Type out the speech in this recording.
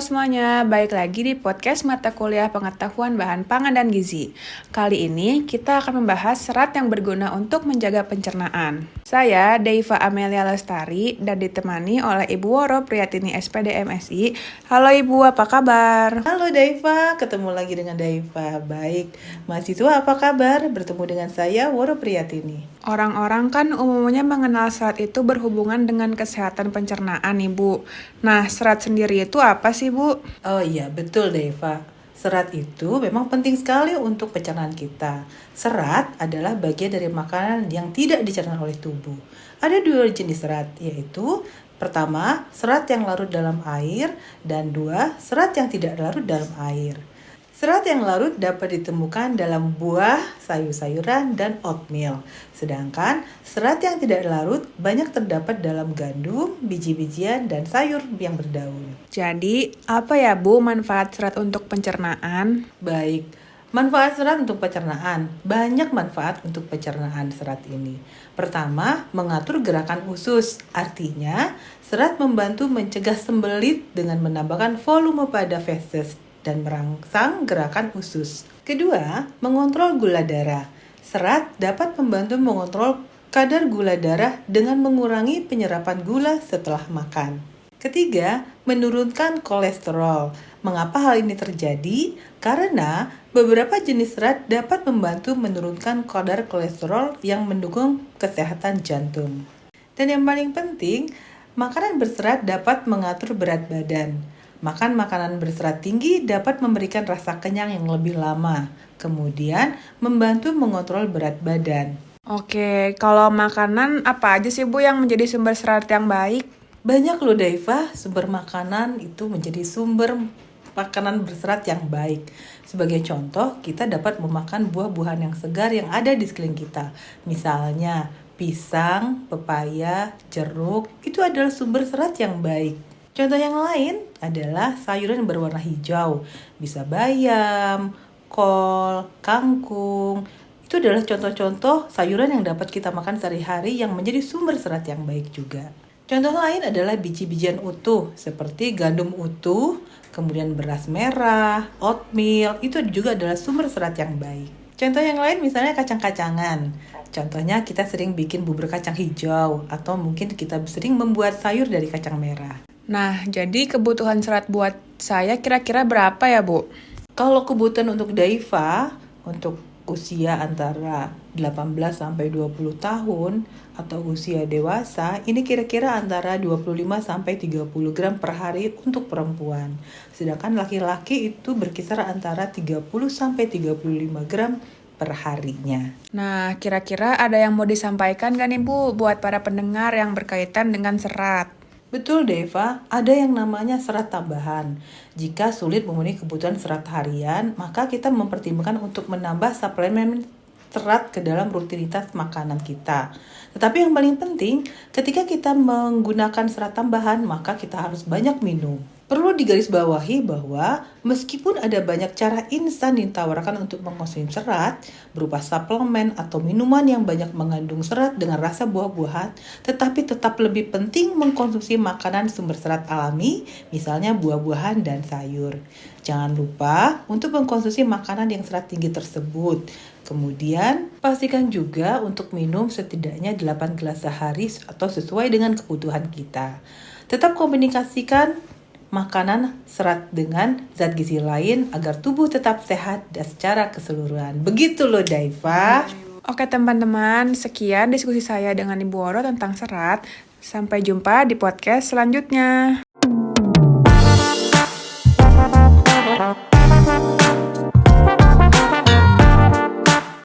semuanya, balik lagi di podcast mata kuliah pengetahuan bahan pangan dan gizi. Kali ini kita akan membahas serat yang berguna untuk menjaga pencernaan. Saya Deiva Amelia Lestari dan ditemani oleh Ibu Woro Priyatini SPD MSI. Halo Ibu, apa kabar? Halo Daiva, ketemu lagi dengan Daiva. Baik, mahasiswa apa kabar? Bertemu dengan saya Woro Priyatini. Orang-orang kan umumnya mengenal serat itu berhubungan dengan kesehatan pencernaan nih Bu. Nah, serat sendiri itu apa sih Bu? Oh iya, betul Daiva. Serat itu memang penting sekali untuk pencernaan kita. Serat adalah bagian dari makanan yang tidak dicerna oleh tubuh. Ada dua jenis serat, yaitu pertama, serat yang larut dalam air, dan dua, serat yang tidak larut dalam air. Serat yang larut dapat ditemukan dalam buah, sayur-sayuran, dan oatmeal. Sedangkan serat yang tidak larut banyak terdapat dalam gandum, biji-bijian, dan sayur yang berdaun. Jadi, apa ya Bu manfaat serat untuk pencernaan? Baik, manfaat serat untuk pencernaan. Banyak manfaat untuk pencernaan serat ini. Pertama, mengatur gerakan usus. Artinya, serat membantu mencegah sembelit dengan menambahkan volume pada feses dan merangsang gerakan usus. Kedua, mengontrol gula darah. Serat dapat membantu mengontrol kadar gula darah dengan mengurangi penyerapan gula setelah makan. Ketiga, menurunkan kolesterol. Mengapa hal ini terjadi? Karena beberapa jenis serat dapat membantu menurunkan kadar kolesterol yang mendukung kesehatan jantung. Dan yang paling penting, makanan berserat dapat mengatur berat badan. Makan makanan berserat tinggi dapat memberikan rasa kenyang yang lebih lama, kemudian membantu mengontrol berat badan. Oke, kalau makanan apa aja sih Bu yang menjadi sumber serat yang baik? Banyak loh Daiva, sumber makanan itu menjadi sumber makanan berserat yang baik. Sebagai contoh, kita dapat memakan buah-buahan yang segar yang ada di sekeliling kita. Misalnya, pisang, pepaya, jeruk, itu adalah sumber serat yang baik. Contoh yang lain adalah sayuran berwarna hijau, bisa bayam, kol, kangkung. Itu adalah contoh-contoh sayuran yang dapat kita makan sehari-hari yang menjadi sumber serat yang baik juga. Contoh lain adalah biji-bijian utuh, seperti gandum utuh, kemudian beras merah, oatmeal, itu juga adalah sumber serat yang baik. Contoh yang lain misalnya kacang-kacangan. Contohnya kita sering bikin bubur kacang hijau, atau mungkin kita sering membuat sayur dari kacang merah. Nah, jadi kebutuhan serat buat saya kira-kira berapa ya, Bu? Kalau kebutuhan untuk Daiva, untuk usia antara 18 sampai 20 tahun atau usia dewasa, ini kira-kira antara 25 sampai 30 gram per hari untuk perempuan. Sedangkan laki-laki itu berkisar antara 30 sampai 35 gram per harinya. Nah, kira-kira ada yang mau disampaikan gak nih Bu buat para pendengar yang berkaitan dengan serat? Betul Deva, ada yang namanya serat tambahan. Jika sulit memenuhi kebutuhan serat harian, maka kita mempertimbangkan untuk menambah suplemen serat ke dalam rutinitas makanan kita. Tetapi yang paling penting, ketika kita menggunakan serat tambahan, maka kita harus banyak minum. Perlu digarisbawahi bahwa meskipun ada banyak cara instan ditawarkan untuk mengkonsumsi serat berupa suplemen atau minuman yang banyak mengandung serat dengan rasa buah-buahan, tetapi tetap lebih penting mengkonsumsi makanan sumber serat alami, misalnya buah-buahan dan sayur. Jangan lupa untuk mengkonsumsi makanan yang serat tinggi tersebut. Kemudian, pastikan juga untuk minum setidaknya 8 gelas sehari atau sesuai dengan kebutuhan kita. Tetap komunikasikan makanan serat dengan zat gizi lain agar tubuh tetap sehat dan secara keseluruhan. Begitu loh Daiva. Oke teman-teman, sekian diskusi saya dengan Ibu Woro tentang serat. Sampai jumpa di podcast selanjutnya.